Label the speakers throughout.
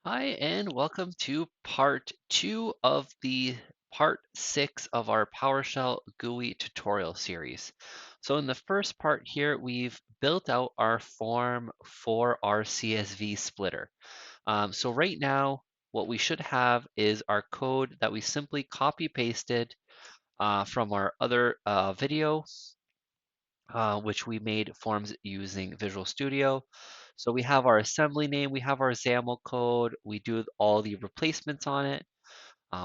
Speaker 1: Hi, and welcome to part two of the part six of our PowerShell GUI tutorial series. So in the first part here, we've built out our form for our CSV splitter. So right now, what we should have is our code that we simply copy pasted from our other video, which we made forms using Visual Studio. So we have our assembly name, we have our XAML code, we do all the replacements on it.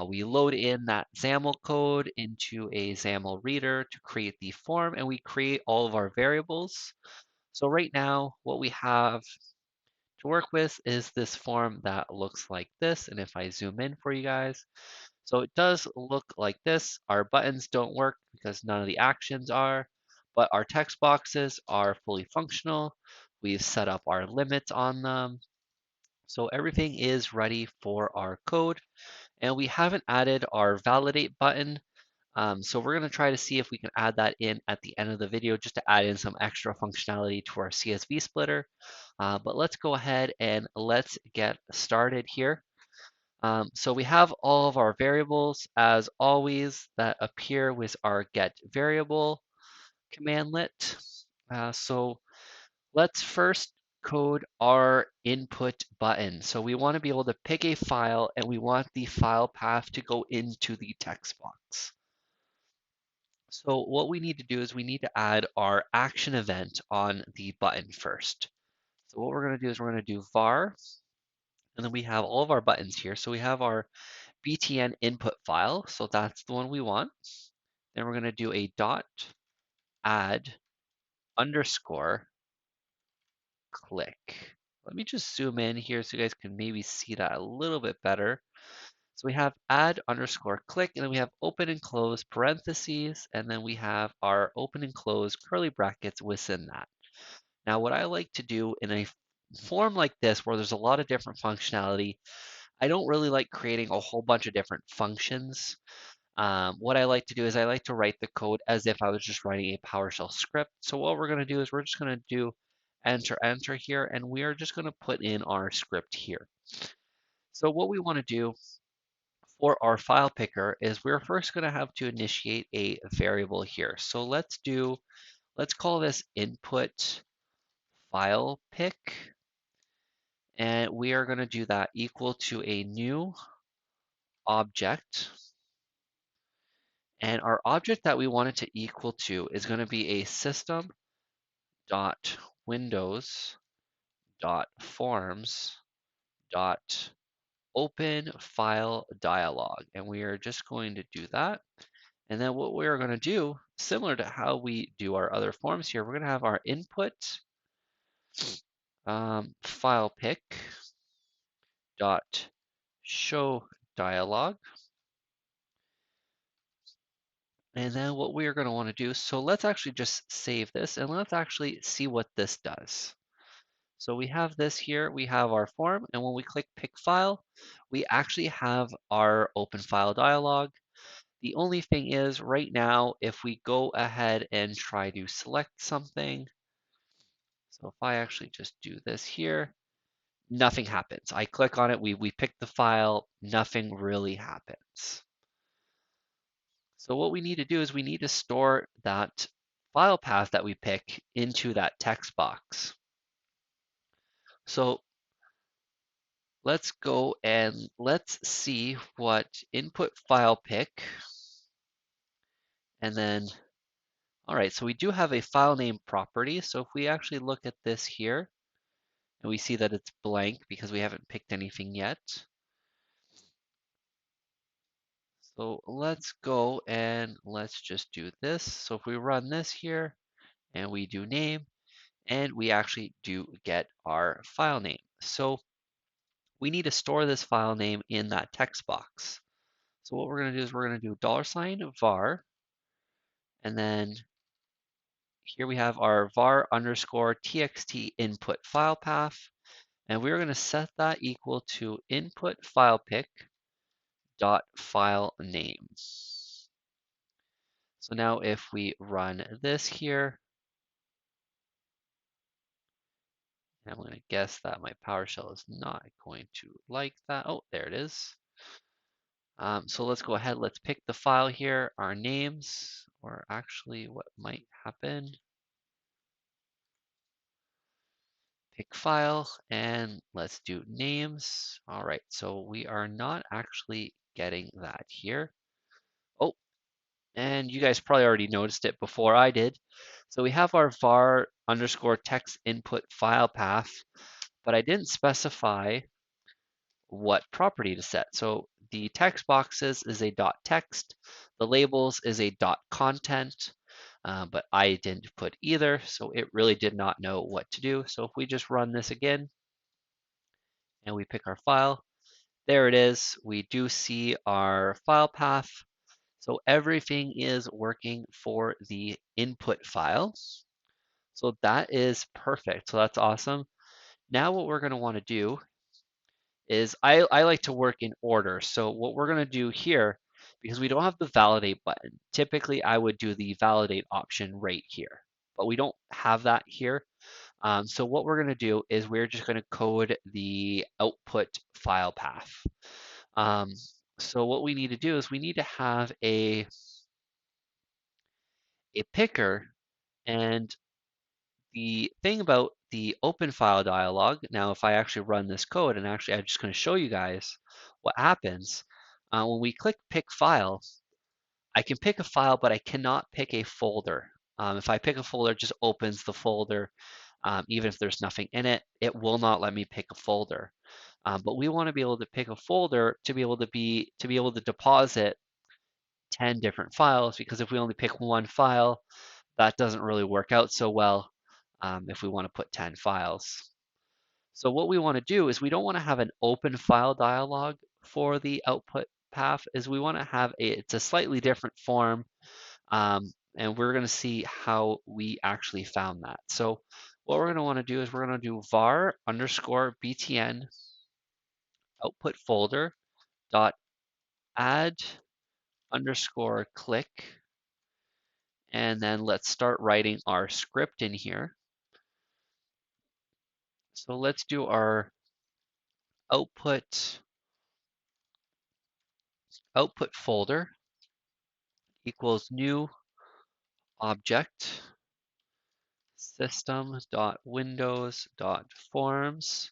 Speaker 1: We load in that XAML code into a XAML reader to create the form, and we create all of our variables. So right now, what we have to work with is this form that looks like this. And if I zoom in for you guys, so it does look like this. Our buttons don't work because none of the actions are, but our text boxes are fully functional. We've set up our limits on them. So everything is ready for our code, and we haven't added our validate button. So we're going to try to see if we can add that in at the end of the video just to add in some extra functionality to our CSV splitter. But let's go ahead and let's get started here. So we have all of our variables as always that appear with our get variable commandlet. So let's first code our input button. So we want to be able to pick a file and we want the file path to go into the text box. So what we need to do is we need to add our action event on the button first. So what we're going to do is we're going to do var, and then we have all of our buttons here. So we have our btn input file. So that's the one we want. Then we're going to do a dot add underscore click. Let me just zoom in here so you guys can maybe see that a little bit better. So we have add underscore click, and then we have open and close parentheses, and then we have our open and close curly brackets within that. Now, what I like to do in a form like this, where there's a lot of different functionality, I don't really like creating a whole bunch of different functions. What I like to do is I like to write the code as if I was just writing a PowerShell script. So what we're going to do is we're just going to do enter here, and we are just going to put in our script here. So what we want to do for our file picker is we're first going to have to initiate a variable here. So let's call this input file pick, and we are going to do that equal to a new object. And our object that we want it to equal to is going to be a system dot windows dot forms dot open file dialog, and we are just going to do that. And then what we're going to do, similar to how we do our other forms here, we're going to have our input file pick dot show dialog. And then what we are going to want to do, so let's actually just save this and let's actually see what this does. So we have this here, we have our form, and when we click pick file, we actually have our open file dialog. The only thing is right now, if we go ahead and try to select something, so if I actually just do this here, nothing happens. I click on it, we pick the file, nothing really happens. So what we need to do is we need to store that file path that we pick into that text box. So let's go and let's see what input file pick, and then, all right, so we do have a file name property. So if we actually look at this here, and we see that it's blank because we haven't picked anything yet. So let's go and let's just do this. So if we run this here and we do name, and we actually do get our file name. So we need to store this file name in that text box. So what we're going to do is we're going to do $var, and then here we have our var underscore txt input file path, and we're going to set that equal to input file pick dot file name. So now if we run this here, I'm going to guess that my PowerShell is not going to like that. Oh, there it is. So let's go ahead, let's pick the file here, our names, or actually what might happen. Pick file, and let's do names. All right, so we are not actually getting that here. Oh, and you guys probably already noticed it before I did. So we have our var underscore text input file path, but I didn't specify what property to set. So the text boxes is a dot text, the labels is a dot content, but I didn't put either, so it really did not know what to do. So if we just run this again and we pick our file, there it is. We do see our file path. So everything is working for the input file. So that is perfect. So that's awesome. Now what we're going to want to do is I like to work in order. So what we're going to do here, because we don't have the validate button, typically I would do the validate option right here, but we don't have that here. So what we're going to do is we're just going to code the output file path. Um, so what we need to do is we need to have a picker, and the thing about the open file dialog, now if I actually run this code, and actually I'm just going to show you guys what happens. When we click pick file, I can pick a file, but I cannot pick a folder. If I pick a folder, it just opens the folder. Even if there's nothing in it, it will not let me pick a folder. But we want to be able to pick a folder to be able to deposit 10 different files, because if we only pick one file, that doesn't really work out so well if we want to put 10 files. So what we want to do is we don't want to have an open file dialog for the output path, is we want to have it's a slightly different form, and we're going to see how we actually found that. So what we're going to want to do is we're going to do var underscore btn output folder dot add underscore click, and then let's start writing our script in here. So let's do our output folder equals new object system.windows.forms,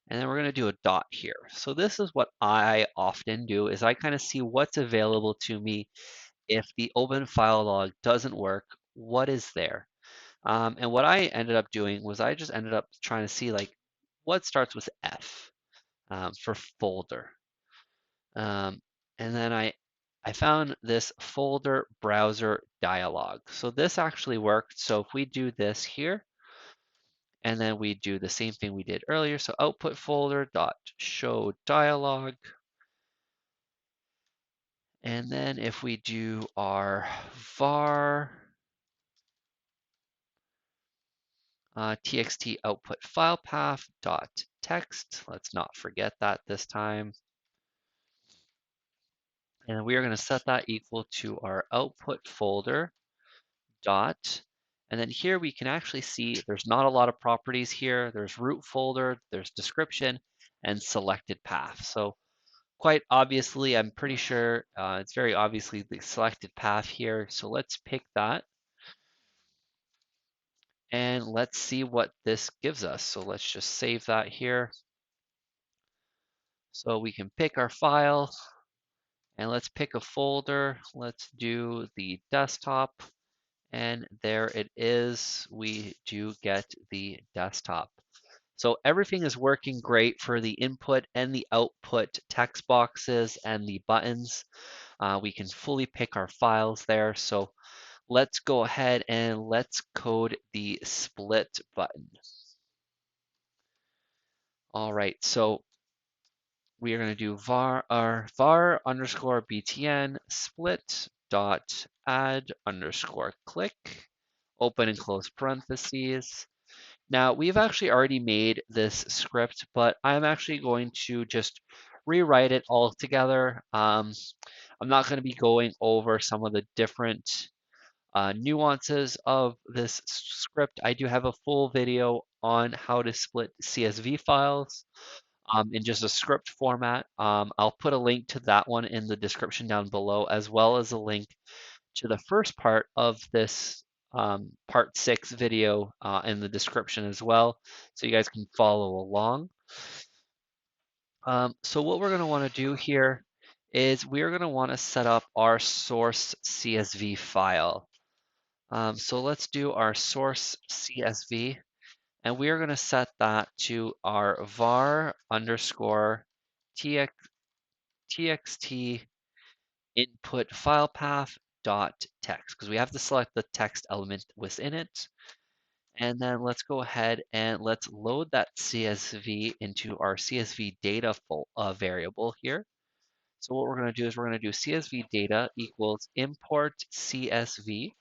Speaker 1: and then we're going to do a dot here. So this is what I often do, is I kind of see what's available to me. If the open file log doesn't work, what is there? And what I ended up doing was I just ended up trying to see like what starts with F for folder. And then I found this folder browser dialog. So this actually worked. So if we do this here, and then we do the same thing we did earlier. So output folder dot show dialog. And then if we do our var txt output file path dot text, let's not forget that this time. And we are going to set that equal to our output folder dot. And then here we can actually see there's not a lot of properties here. There's root folder, there's description, and selected path. So quite obviously, I'm pretty sure it's very obviously the selected path here. So let's pick that. And let's see what this gives us. So let's just save that here. So we can pick our file, and let's pick a folder. Let's do the desktop. And there it is. We do get the desktop. So everything is working great for the input and the output text boxes and the buttons. We can fully pick our files there. So let's go ahead and let's code the split button. All right, so we are going to do var underscore btn split dot add underscore click, open and close parentheses. Now we've actually already made this script, but I'm actually going to just rewrite it all together. I'm not going to be going over some of the different nuances of this script. I do have a full video on how to split CSV files in just a script format. I'll put a link to that one in the description down below, as well as a link to the first part of this part 6 video in the description as well, so you guys can follow along. So what we're going to want to do here is we're going to want to set up our source CSV file. So let's do our source CSV, and we are going to set that to our var underscore txt input file path dot text, because we have to select the text element within it. And then let's go ahead and let's load that CSV into our CSV data variable here. So what we're going to do is we're going to do CSV data equals import CSV,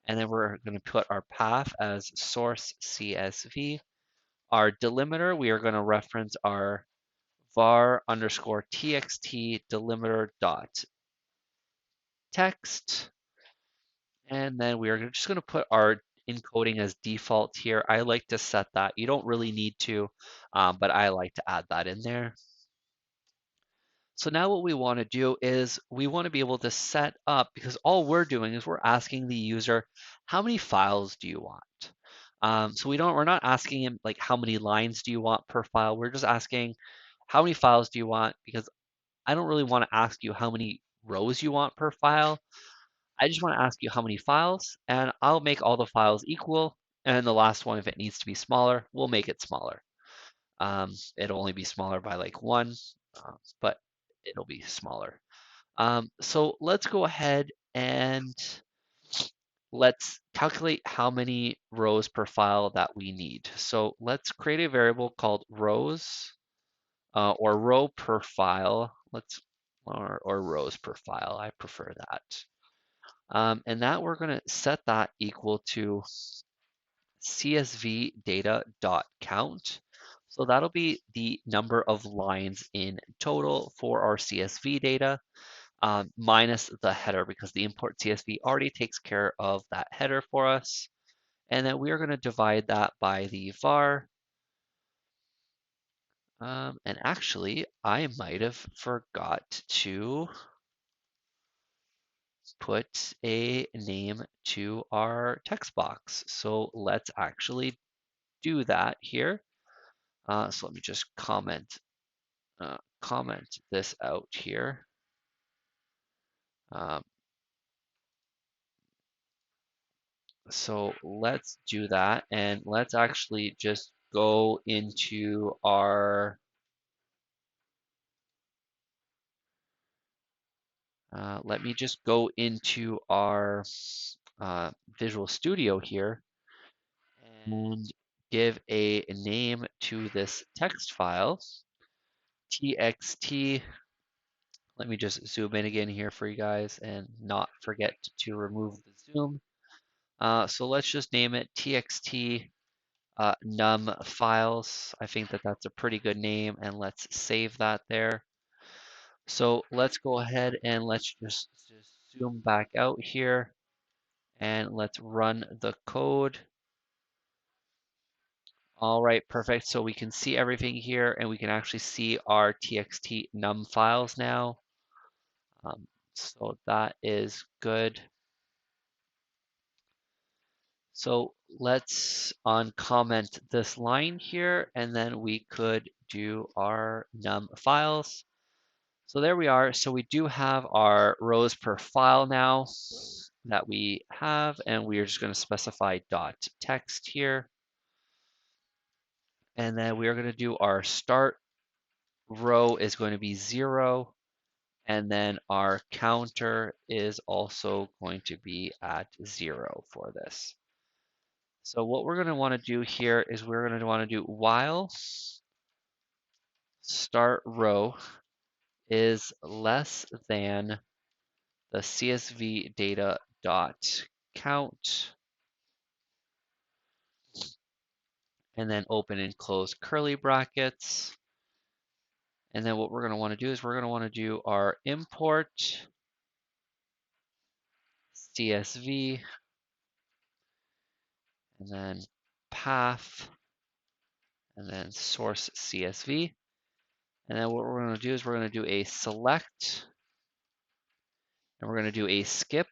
Speaker 1: and then we're going to put our path as source CSV. Our delimiter, we are going to reference our var underscore txt delimiter dot text. And then we are just going to put our encoding as default here. I like to set that. You don't really need to, but I like to add that in there. So now what we want to do is we want to be able to set up, because all we're doing is we're asking the user, how many files do you want? So we're not asking him like how many lines do you want per file. We're just asking how many files do you want, because I don't really want to ask you how many rows you want per file. I just want to ask you how many files, and I'll make all the files equal. And the last one, if it needs to be smaller, we'll make it smaller. It'll only be smaller by like 1, but it'll be smaller. So let's go ahead and let's calculate how many rows per file that we need. So let's create a variable called rows or row per file. Or rows per file. I prefer that. And that we're going to set that equal to CSV data dot count. So that'll be the number of lines in total for our CSV data, minus the header, because the import CSV already takes care of that header for us. And then we are going to divide that by the var. And actually, I might have forgot to put a name to our text box. So let's actually do that here. So let me just comment this out here. So let's do that, and let's actually just go into our let me just go into our Visual Studio here and give a name to this text file, txt. Let me just zoom in again here for you guys and not forget to remove the zoom. So let's just name it txt num files. I think that that's a pretty good name, and let's save that there. So let's go ahead and let's just zoom back out here, and let's run the code. All right, perfect. So we can see everything here, and we can actually see our txt num files now. So that is good. So let's uncomment this line here, and then we could do our num files. So there we are. So we do have our rows per file now that we have, and we are just going to specify dot text here. And then we are going to do our start row is going to be 0. And then our counter is also going to be at 0 for this. So what we're going to want to do here is we're going to want to do while start row is less than the CSV data dot count, and then open and close curly brackets. And then what we're going to want to do is we're going to want to do our import CSV, and then path and then source CSV. And then what we're going to do is we're going to do a select, and we're going to do a skip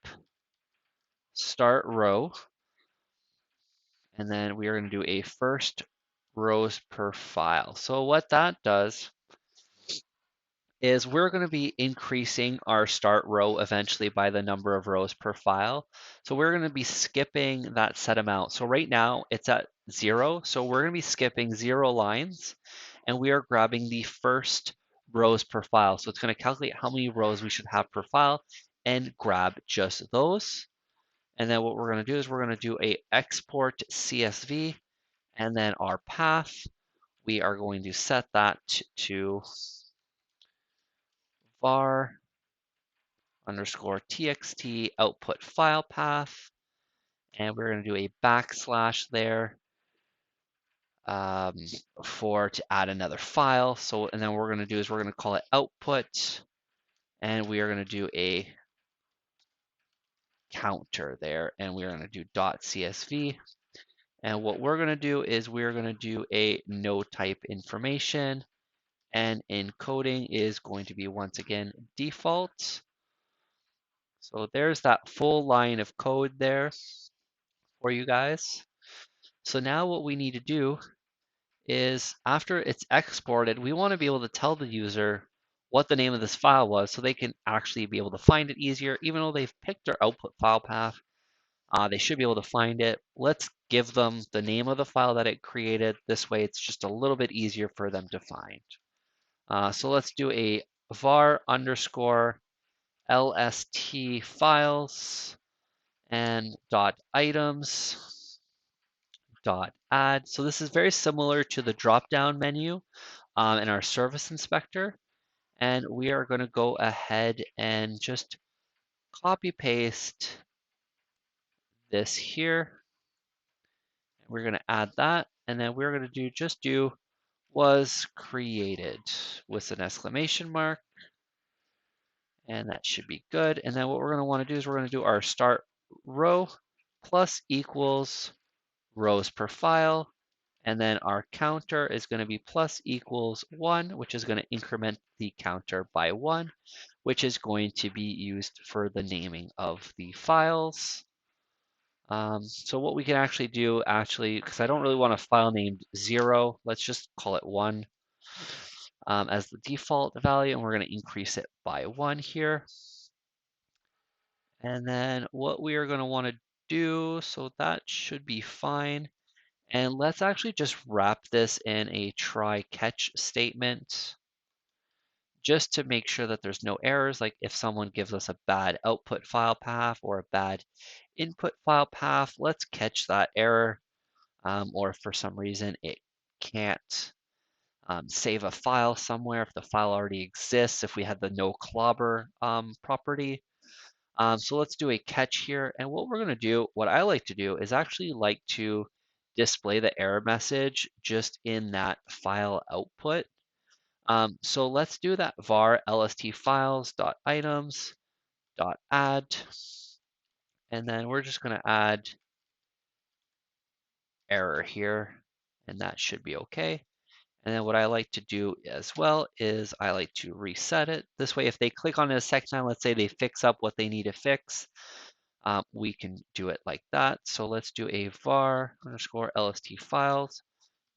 Speaker 1: start row, and then we are going to do a first rows per file. So what that does is we're going to be increasing our start row eventually by the number of rows per file. So we're going to be skipping that set amount. So right now it's at 0. So we're going to be skipping 0 lines, and we are grabbing the first rows per file. So it's going to calculate how many rows we should have per file and grab just those. And then what we're going to do is we're going to do a export CSV, and then our path, we are going to set that to var underscore txt output file path, and we're going to do a backslash there to add another file. So, and then what we're going to do is we're going to call it output, and we are going to do a counter there, and we're going to do .csv. And what we're going to do is we're going to do a no type information, and encoding is going to be once again default. So there's that full line of code there for you guys. So now what we need to do is after it's exported, we want to be able to tell the user what the name of this file was so they can actually be able to find it easier. Even though they've picked their output file path, they should be able to find it. Let's give them the name of the file that it created. This way it's just a little bit easier for them to find. So let's do a var underscore lst files and dot items dot add. So this is very similar to the drop-down menu in our service inspector. And we are going to go ahead and just copy paste this here. We're going to add that. And then we're going to do was created with an exclamation mark. And that should be good. And then what we're going to want to do is we're going to do our start row plus equals rows per file. And then our counter is going to be plus equals 1, which is going to increment the counter by 1, which is going to be used for the naming of the files. So what we can actually do, because I don't really want a file named 0, let's just call it 1 as the default value, and we're going to increase it by 1 here. And then what we are going to want to do, so that should be fine. And let's actually just wrap this in a try catch statement just to make sure that there's no errors. Like if someone gives us a bad output file path or a bad input file path, let's catch that error. Or if for some reason it can't save a file somewhere, if the file already exists, if we had the no clobber property. So let's do a catch here. And what we're going to do, what I like to do is actually like to display the error message just in that file output. So let's do that var lst files dot items dot add. And then we're just going to add error here, and that should be okay. And then what I like to do as well is I like to reset it. This way, if they click on it a second time, let's say they fix up what they need to fix, we can do it like that. So let's do a var underscore lst files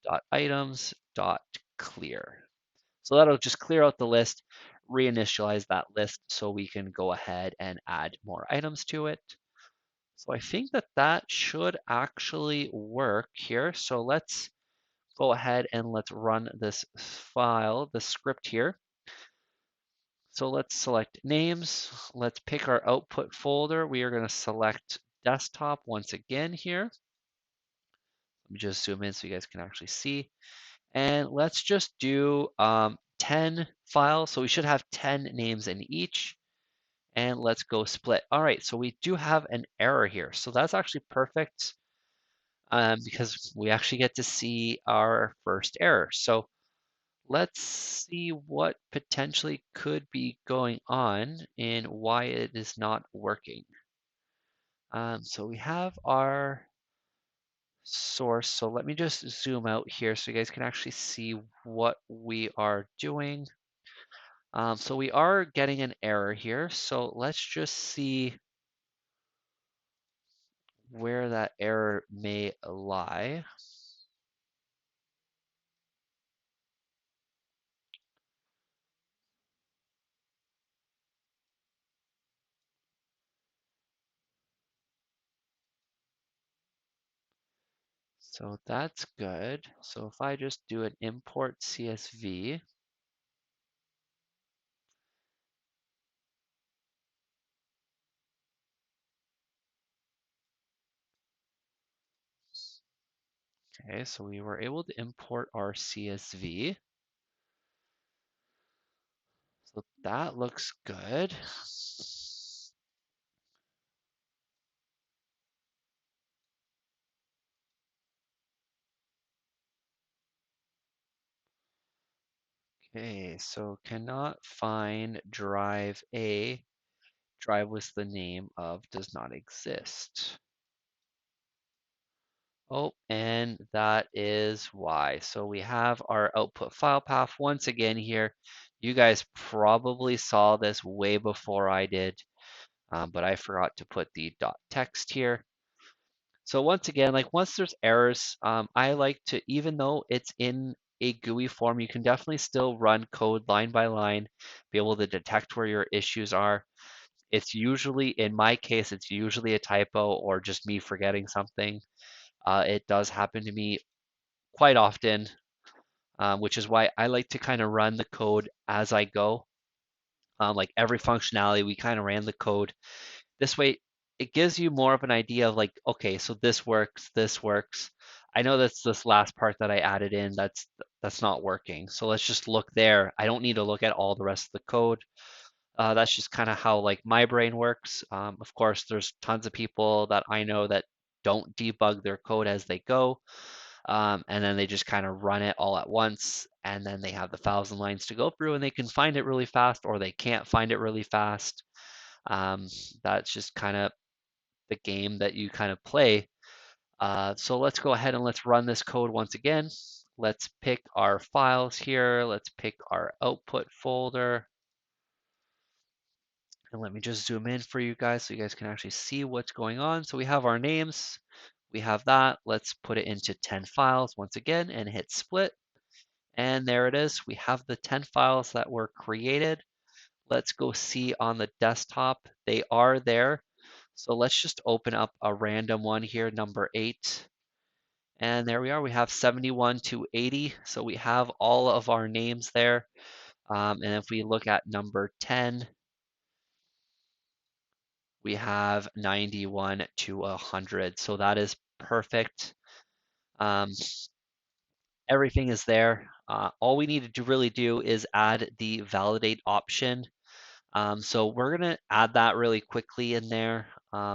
Speaker 1: dot items dot clear. So that'll just clear out the list, reinitialize that list so we can go ahead and add more items to it. So I think that that should actually work here. So let's go ahead and let's run this file, the script here. So let's select names. Let's pick our output folder. We are going to select desktop once again here. Let me just zoom in so you guys can actually see. And let's just do 10 files. So we should have 10 names in each. And let's go split. All right, so we do have an error here. So that's actually perfect because we actually get to see our first error. So let's see what potentially could be going on and why it is not working. So we have our source. So let me just zoom out here so you guys can actually see what we are doing. So we are getting an error here. So let's just see where that error may lie. So that's good. So if I just do an import CSV, okay, so we were able to import our CSV. So that looks good. Okay, so cannot find drive A. Drive was the name of does not exist. Oh, and that is why. So we have our output file path once again here. You guys probably saw this way before I did, but I forgot to put the .text here. So once again, like once there's errors, I like to, even though it's in a GUI form, you can definitely still run code line by line, be able to detect where your issues are. It's usually, in my case, it's usually a typo or just me forgetting something. It does happen to me quite often, which is why I like to kind of run the code as I go. Like every functionality, we kind of ran the code. This way, it gives you more of an idea of like, okay, so this works, this works. I know that's this last part that I added in that's not working. So let's just look there. I don't need to look at all the rest of the code. That's just kind of how like my brain works. Of course, there's tons of people that I know that don't debug their code as they go. And then they just kind of run it all at once. And then they have the 1,000 lines to go through and they can find it really fast or they can't find it really fast. Um, that's just kind of the game that you kind of play. So let's go ahead and let's run this code once again. Let's pick our files here. Let's pick our output folder. And let me just zoom in for you guys so you guys can actually see what's going on. So we have our names. We have that. Let's put it into 10 files once again and hit split. And there it is. We have the 10 files that were created. Let's go see on the desktop. They are there. So let's just open up a random one here, number 8. And there we are. We have 71 to 80. So we have all of our names there. And if we look at number 10, we have 91 to 100. So that is perfect. Um, everything is there. All we need to really do is add the validate option. So we're going to add that really quickly in there.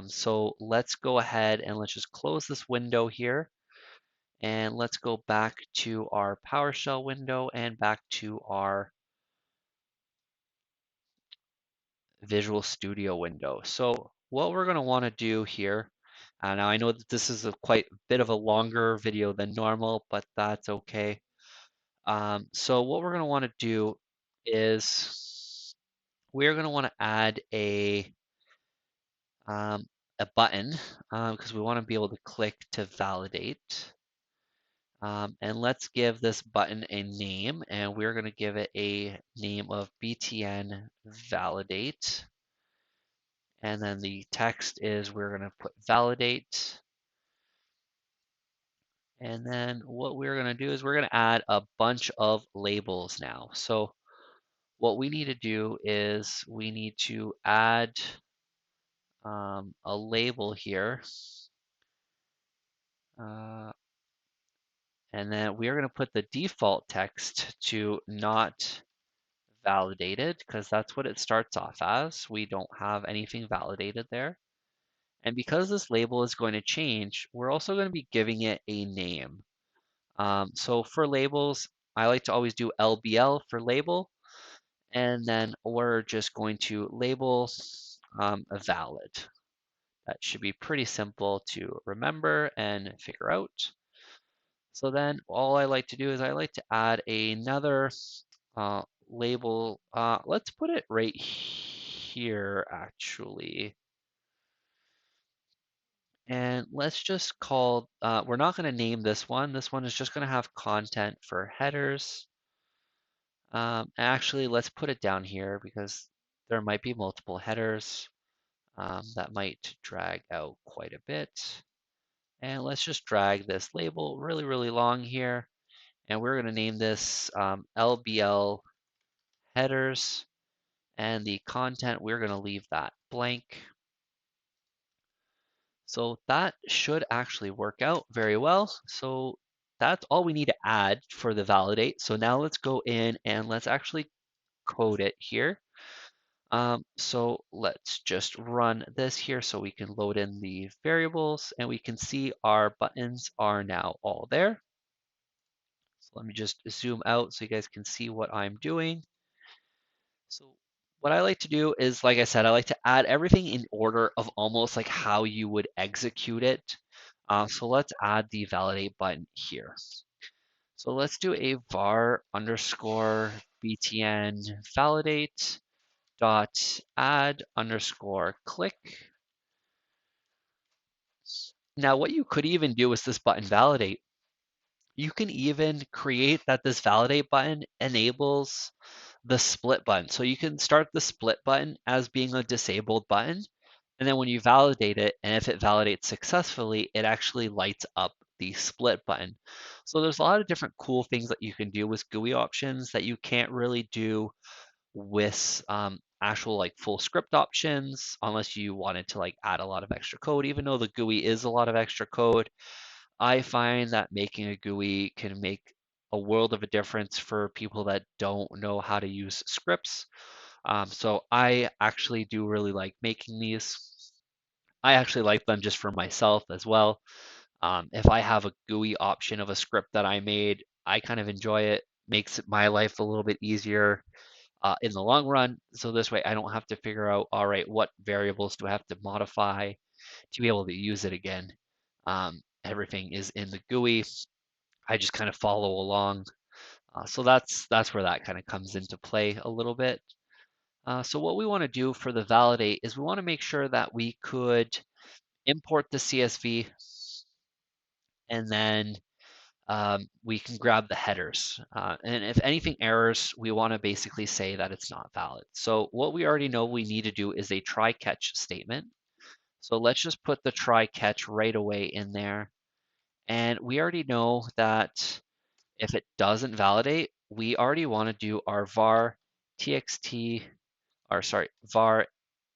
Speaker 1: So let's go ahead and let's just close this window here. And let's go back to our PowerShell window and back to our Visual Studio window. So what we're going to want to do here, now I know that this is a quite bit of a longer video than normal, but that's okay. So what we're going to want to do is we're going to want to add um, a button because we want to be able to click to validate. And let's give this button a name, and we're going to give it a name of BTN validate. And then the text is we're going to put validate. And then what we're going to do is we're going to add a bunch of labels now. So what we need to do is we need to add a label here. And then we are going to put the default text to not validated because that's what it starts off as. We don't have anything validated there. And because this label is going to change, we're also going to be giving it a name. So for labels, I like to always do LBL for label. And then we're just going to label a valid. That should be pretty simple to remember and figure out. So then all I like to do is I like to add another label. Let's put it right here, actually. And let's just call, we're not going to name this one. This one is just going to have content for headers. Actually, let's put it down here because there might be multiple headers. That might drag out quite a bit. And let's just drag this label really, really long here. And we're going to name this LBL headers. And the content, we're going to leave that blank. So that should actually work out very well. So that's all we need to add for the validate. So now let's go in and let's actually code it here. So let's just run this here so we can load in the variables and we can see our buttons are now all there. So let me just zoom out so you guys can see what I'm doing. So what I like to do is, like I said, I like to add everything in order of almost like how you would execute it. So let's add the validate button here. So let's do a var underscore btn validate dot add underscore click. Now what you could even do with this button validate, you can even create that this validate button enables the split button. So you can start the split button as being a disabled button. And then when you validate it, and if it validates successfully, it actually lights up the split button. So there's a lot of different cool things that you can do with GUI options that you can't really do with actual like full script options unless you wanted to like add a lot of extra code. Even though the GUI is a lot of extra code, I find that making a GUI can make a world of a difference for people that don't know how to use scripts. So I actually do really like making these. I actually like them just for myself as well. If I have a GUI option of a script that I made, I kind of enjoy it. Makes my life a little bit easier in the long run. So this way I don't have to figure out, all right, what variables do I have to modify to be able to use it again. Everything is in the GUI. I just kind of follow along. So that's where that kind of comes into play a little bit. So what we want to do for the validate is we want to make sure that we could import the CSV and then we can grab the headers. And if anything errors, we want to basically say that it's not valid. So what we already know we need to do is a try catch statement. So let's just put the try catch right away in there. And we already know that if it doesn't validate, we already want to do our var txt, or sorry, var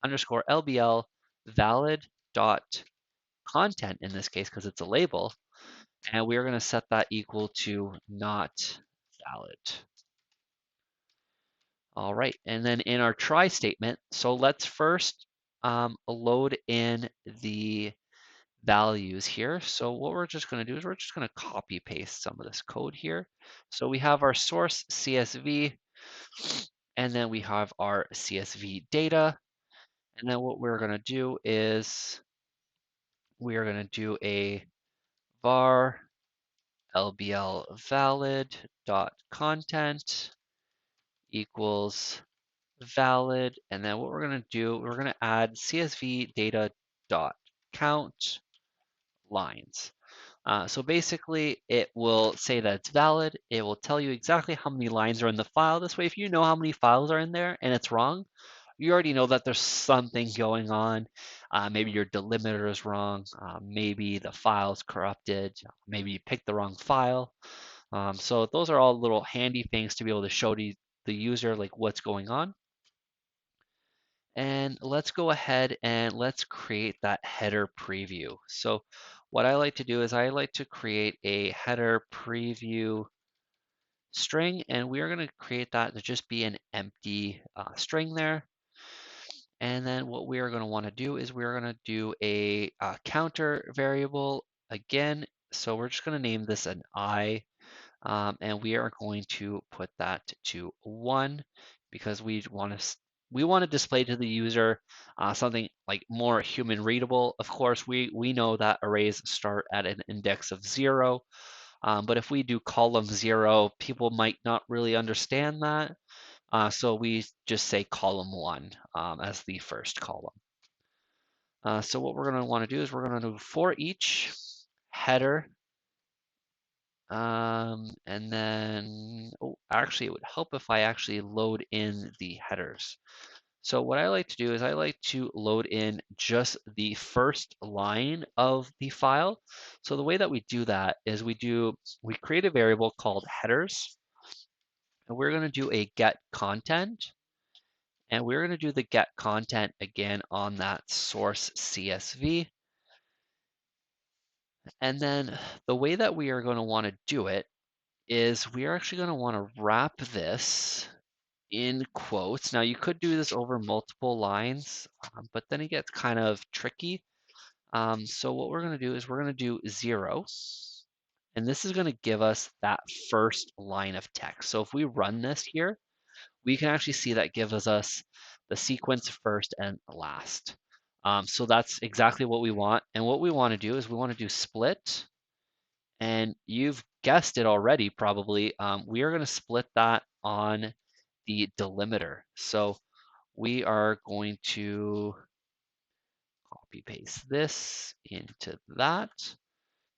Speaker 1: underscore lbl valid dot content in this case, because it's a label. And we're going to set that equal to not valid. All right, and then in our try statement, so let's first load in the values here. So what we're just going to do is we're just going to copy paste some of this code here. So we have our source CSV, and then we have our CSV data. And then what we're going to do is we are going to do a var lbl valid dot content equals valid. And then what we're going to do, we're going to add CSV data dot count lines. So basically, it will say that it's valid. It will tell you exactly how many lines are in the file. This way, if you know how many files are in there and it's wrong, you already know that there's something going on. Maybe your delimiter is wrong. Maybe the file's corrupted. Maybe you picked the wrong file. So those are all little handy things to be able to show the user like what's going on. And let's go ahead and let's create that header preview. So what I like to do is I like to create a header preview string, and we are going to create that to just be an empty string there. And then what we are going to want to do is we're going to do a counter variable again. So we're just going to name this an I, and we are going to put that to 1 because we want to we want to display to the user something like more human readable. Of course, we know that arrays start at an index of 0, but if we do column 0, people might not really understand that. So we just say column 1 as the first column. So what we're going to want to do is we're going to do for each header, and then, oh, actually, it would help if I actually load in the headers. So what I like to do is I like to load in just the first line of the file. So the way that we do that is we create a variable called headers, and we're going to do a get content, and we're going to do the get content again on that source CSV. And then the way that we are going to want to do it is we are actually going to want to wrap this in quotes. Now you could do this over multiple lines, but then it gets kind of tricky. So what we're going to do is we're going to do 0, and this is going to give us that first line of text. So if we run this here, we can actually see that gives us the sequence first and last. So that's exactly what we want. And what we want to do is we want to do split. And you've guessed it already, probably. We are going to split that on the delimiter. So we are going to copy paste this into that.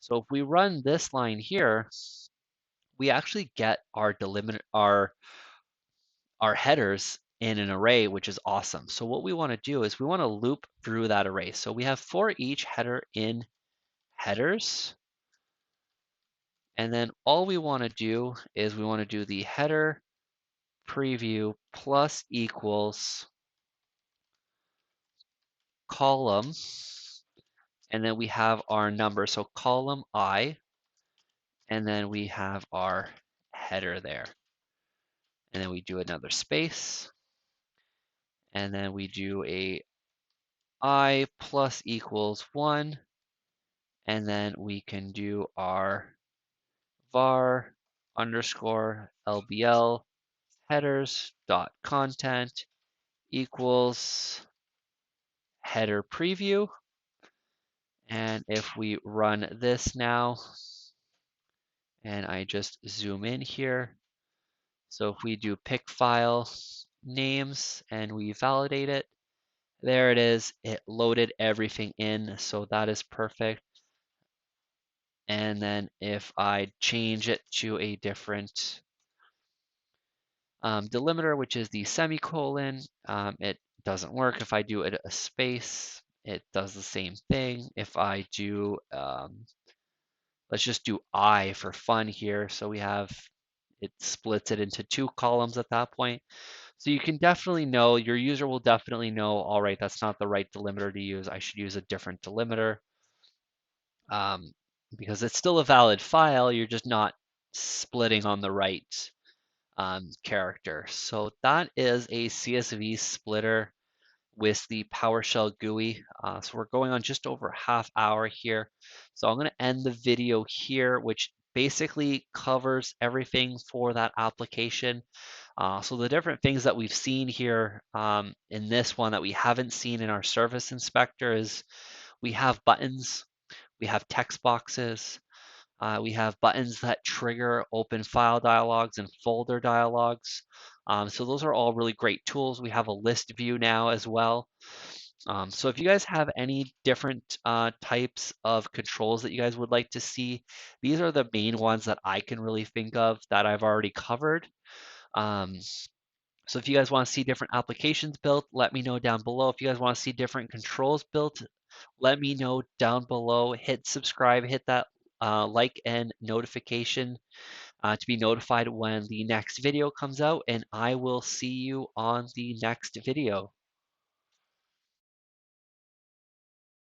Speaker 1: So if we run this line here, we actually get our delimiter, our headers in an array, which is awesome. So what we want to do is we want to loop through that array. So we have for each header in headers. And then all we want to do is we want to do the header preview plus equals column. And then we have our number. So column I, and then we have our header there. And then we do another space. And then we do a I plus equals 1. And then we can do our var underscore LBL headers dot content equals header preview. And if we run this now, and I just zoom in here, so if we do pick file names and we validate it, there it is. It loaded everything in, so that is perfect. And then if I change it to a different delimiter, which is the semicolon, it doesn't work. If I do it a space, it does the same thing. If I do, let's just do I for fun here. So we have, it splits it into 2 columns at that point. So you can definitely know, your user will definitely know, all right, that's not the right delimiter to use. I should use a different delimiter. Because it's still a valid file, you're just not splitting on the right character. So that is a CSV splitter with the PowerShell GUI. So we're going on just over half hour here. So I'm going to end the video here, which basically covers everything for that application. So the different things that we've seen here in this one that we haven't seen in our service inspector is we have buttons, we have text boxes, we have buttons that trigger open file dialogs and folder dialogs. So those are all really great tools. We have a list view now as well. So if you guys have any different types of controls that you guys would like to see, these are the main ones that I can really think of that I've already covered. So if you guys want to see different applications built, let me know down below. If you guys want to see different controls built, let me know down below. Hit subscribe, hit that like and notification to be notified when the next video comes out, and I will see you on the next video.